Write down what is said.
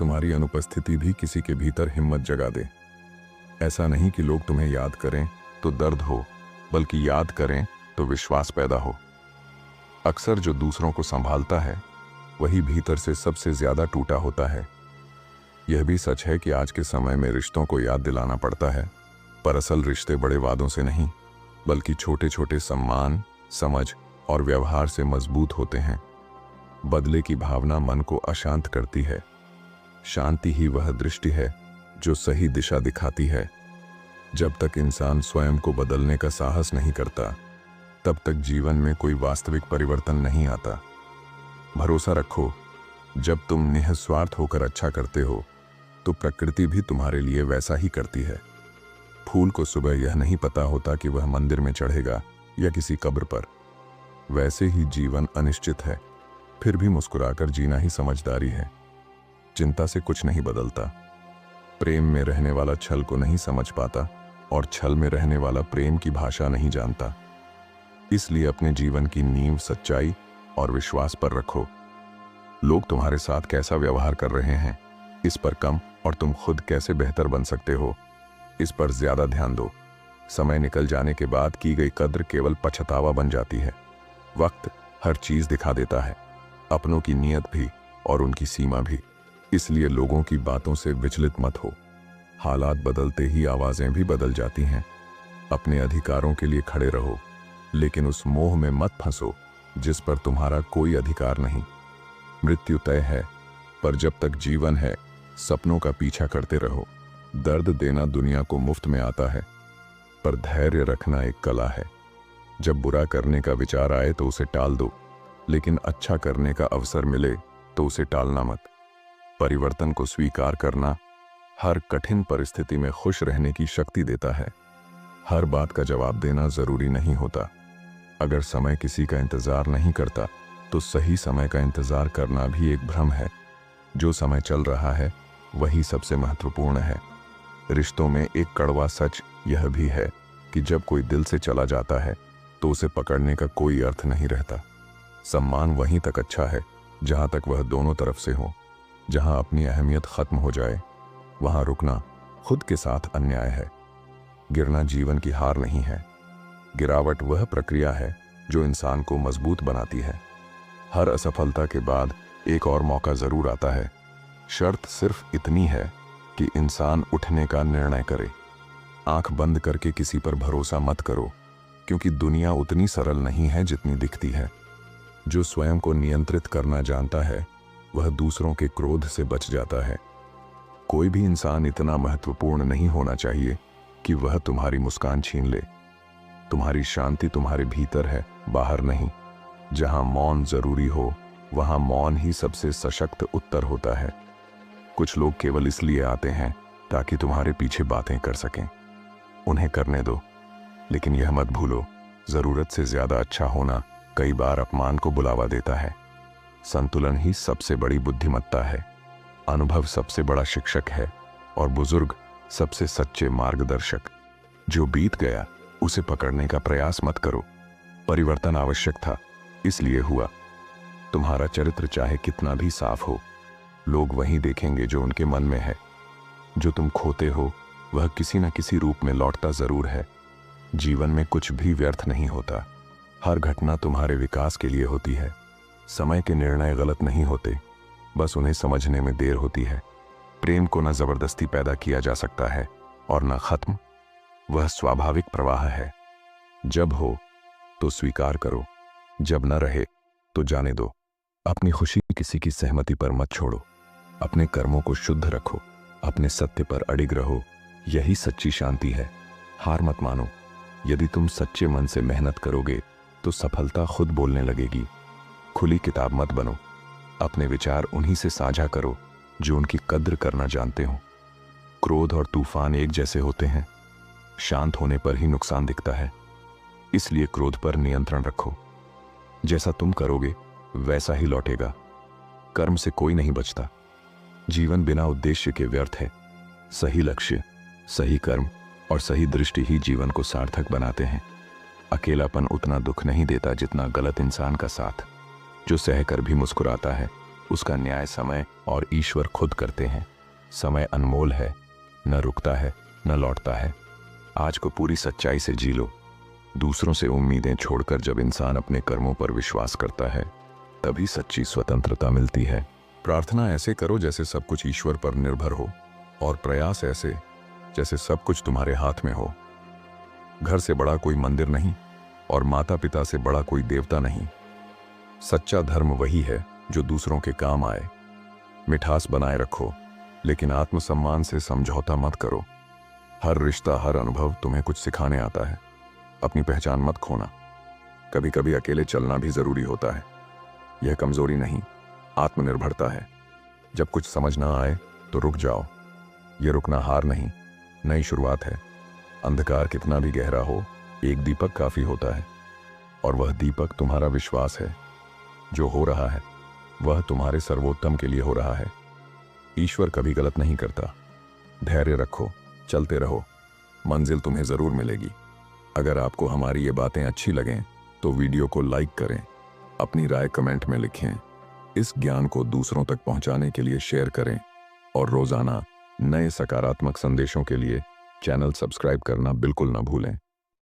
तुम्हारी अनुपस्थिति भी किसी के भीतर हिम्मत जगा दे। ऐसा नहीं कि लोग तुम्हें याद करें तो दर्द हो, बल्कि याद करें तो विश्वास पैदा हो। अक्सर जो दूसरों को संभालता है वही भीतर से सबसे ज्यादा टूटा होता है। यह भी सच है कि आज के समय में रिश्तों को याद दिलाना पड़ता है, पर असल रिश्ते बड़े वादों से नहीं, बल्कि छोटे छोटे सम्मान, समझ और व्यवहार से मजबूत होते हैं। बदले की भावना मन को अशांत करती है। शांति ही वह दृष्टि है जो सही दिशा दिखाती है। जब तक इंसान स्वयं को बदलने का साहस नहीं करता, तब तक जीवन में कोई वास्तविक परिवर्तन नहीं आता। भरोसा रखो, जब तुम निस्वार्थ होकर अच्छा करते हो तो प्रकृति भी तुम्हारे लिए वैसा ही करती है। फूल को सुबह यह नहीं पता होता कि वह मंदिर में चढ़ेगा या किसी कब्र पर। वैसे ही जीवन अनिश्चित है, फिर भी मुस्कुराकर जीना ही समझदारी है। चिंता से कुछ नहीं बदलता। प्रेम में रहने वाला छल को नहीं समझ पाता और छल में रहने वाला प्रेम की भाषा नहीं जानता। इसलिए अपने जीवन की नींव सच्चाई और विश्वास पर रखो। लोग तुम्हारे साथ कैसा व्यवहार कर रहे हैं, इस पर कम, और तुम खुद कैसे बेहतर बन सकते हो, इस पर ज्यादा ध्यान दो। समय निकल जाने के बाद की गई कद्र केवल पछतावा बन जाती है। वक्त हर चीज दिखा देता है, अपनों की नीयत भी और उनकी सीमा भी। इसलिए लोगों की बातों से विचलित मत हो। हालात बदलते ही आवाजें भी बदल जाती हैं। अपने अधिकारों के लिए खड़े रहो, लेकिन उस मोह में मत फंसो जिस पर तुम्हारा कोई अधिकार नहीं। मृत्यु तय है, पर जब तक जीवन है सपनों का पीछा करते रहो। दर्द देना दुनिया को मुफ्त में आता है, पर धैर्य रखना एक कला है। जब बुरा करने का विचार आए तो उसे टाल दो, लेकिन अच्छा करने का अवसर मिले तो उसे टालना मत। परिवर्तन को स्वीकार करना हर कठिन परिस्थिति में खुश रहने की शक्ति देता है। हर बात का जवाब देना जरूरी नहीं होता। अगर समय किसी का इंतजार नहीं करता तो सही समय का इंतजार करना भी एक भ्रम है। जो समय चल रहा है वही सबसे महत्वपूर्ण है। रिश्तों में एक कड़वा सच यह भी है कि जब कोई दिल से चला जाता है तो उसे पकड़ने का कोई अर्थ नहीं रहता। सम्मान वहीं तक अच्छा है जहां तक वह दोनों तरफ से हो। जहां अपनी अहमियत खत्म हो जाए वहां रुकना खुद के साथ अन्याय है। गिरना जीवन की हार नहीं है। गिरावट वह प्रक्रिया है जो इंसान को मजबूत बनाती है। हर असफलता के बाद एक और मौका जरूर आता है। शर्त सिर्फ इतनी है कि इंसान उठने का निर्णय करे। आंख बंद करके किसी पर भरोसा मत करो, क्योंकि दुनिया उतनी सरल नहीं है जितनी दिखती है। जो स्वयं को नियंत्रित करना जानता है वह दूसरों के क्रोध से बच जाता है। कोई भी इंसान इतना महत्वपूर्ण नहीं होना चाहिए कि वह तुम्हारी मुस्कान छीन ले। तुम्हारी शांति तुम्हारे भीतर है, बाहर नहीं। जहां मौन जरूरी हो वहां मौन ही सबसे सशक्त उत्तर होता है। कुछ लोग केवल इसलिए आते हैं ताकि तुम्हारे पीछे बातें कर सकें। उन्हें करने दो, लेकिन यह मत भूलो, जरूरत से ज्यादा अच्छा होना कई बार अपमान को बुलावा देता है। संतुलन ही सबसे बड़ी बुद्धिमत्ता है। अनुभव सबसे बड़ा शिक्षक है और बुजुर्ग सबसे सच्चे मार्गदर्शक। जो बीत गया उसे पकड़ने का प्रयास मत करो। परिवर्तन आवश्यक था, इसलिए हुआ। तुम्हारा चरित्र चाहे कितना भी साफ हो, लोग वही देखेंगे जो उनके मन में है। जो तुम खोते हो वह किसी न किसी रूप में लौटता जरूर है। जीवन में कुछ भी व्यर्थ नहीं होता। हर घटना तुम्हारे विकास के लिए होती है। समय के निर्णय गलत नहीं होते, बस उन्हें समझने में देर होती है। प्रेम को न जबरदस्ती पैदा किया जा सकता है और न खत्म। वह स्वाभाविक प्रवाह है। जब हो तो स्वीकार करो, जब न रहे तो जाने दो। अपनी खुशी किसी की सहमति पर मत छोड़ो। अपने कर्मों को शुद्ध रखो, अपने सत्य पर अडिग रहो। यही सच्ची शांति है। हार मत मानो। यदि तुम सच्चे मन से मेहनत करोगे तो सफलता खुद बोलने लगेगी। खुली किताब मत बनो। अपने विचार उन्हीं से साझा करो जो उनकी कद्र करना जानते हो। क्रोध और तूफान एक जैसे होते हैं। शांत होने पर ही नुकसान दिखता है। इसलिए क्रोध पर नियंत्रण रखो। जैसा तुम करोगे वैसा ही लौटेगा। कर्म से कोई नहीं बचता। जीवन बिना उद्देश्य के व्यर्थ है। सही लक्ष्य, सही कर्म और सही दृष्टि ही जीवन को सार्थक बनाते हैं। अकेलापन उतना दुख नहीं देता जितना गलत इंसान का साथ। जो सहकर भी मुस्कुराता है उसका न्याय समय और ईश्वर खुद करते हैं। समय अनमोल है, न रुकता है न लौटता है। आज को पूरी सच्चाई से जी लो। दूसरों से उम्मीदें छोड़कर जब इंसान अपने कर्मों पर विश्वास करता है, तभी सच्ची स्वतंत्रता मिलती है। प्रार्थना ऐसे करो जैसे सब कुछ ईश्वर पर निर्भर हो, और प्रयास ऐसे जैसे सब कुछ तुम्हारे हाथ में हो। घर से बड़ा कोई मंदिर नहीं, और माता पिता से बड़ा कोई देवता नहीं। सच्चा धर्म वही है जो दूसरों के काम आए। मिठास बनाए रखो, लेकिन आत्मसम्मान से समझौता मत करो। हर रिश्ता, हर अनुभव तुम्हें कुछ सिखाने आता है। अपनी पहचान मत खोना। कभी कभी अकेले चलना भी जरूरी होता है। यह कमजोरी नहीं, आत्मनिर्भरता है। जब कुछ समझ ना आए तो रुक जाओ। यह रुकना हार नहीं, नई शुरुआत है। अंधकार कितना भी गहरा हो, एक दीपक काफी होता है, और वह दीपक तुम्हारा विश्वास है। जो हो रहा है वह तुम्हारे सर्वोत्तम के लिए हो रहा है। ईश्वर कभी गलत नहीं करता। धैर्य रखो, चलते रहो, मंजिल तुम्हें जरूर मिलेगी। अगर आपको हमारी ये बातें अच्छी लगें तो वीडियो को लाइक करें, अपनी राय कमेंट में लिखें, इस ज्ञान को दूसरों तक पहुंचाने के लिए शेयर करें, और रोजाना नए सकारात्मक संदेशों के लिए चैनल सब्सक्राइब करना बिल्कुल न भूलें।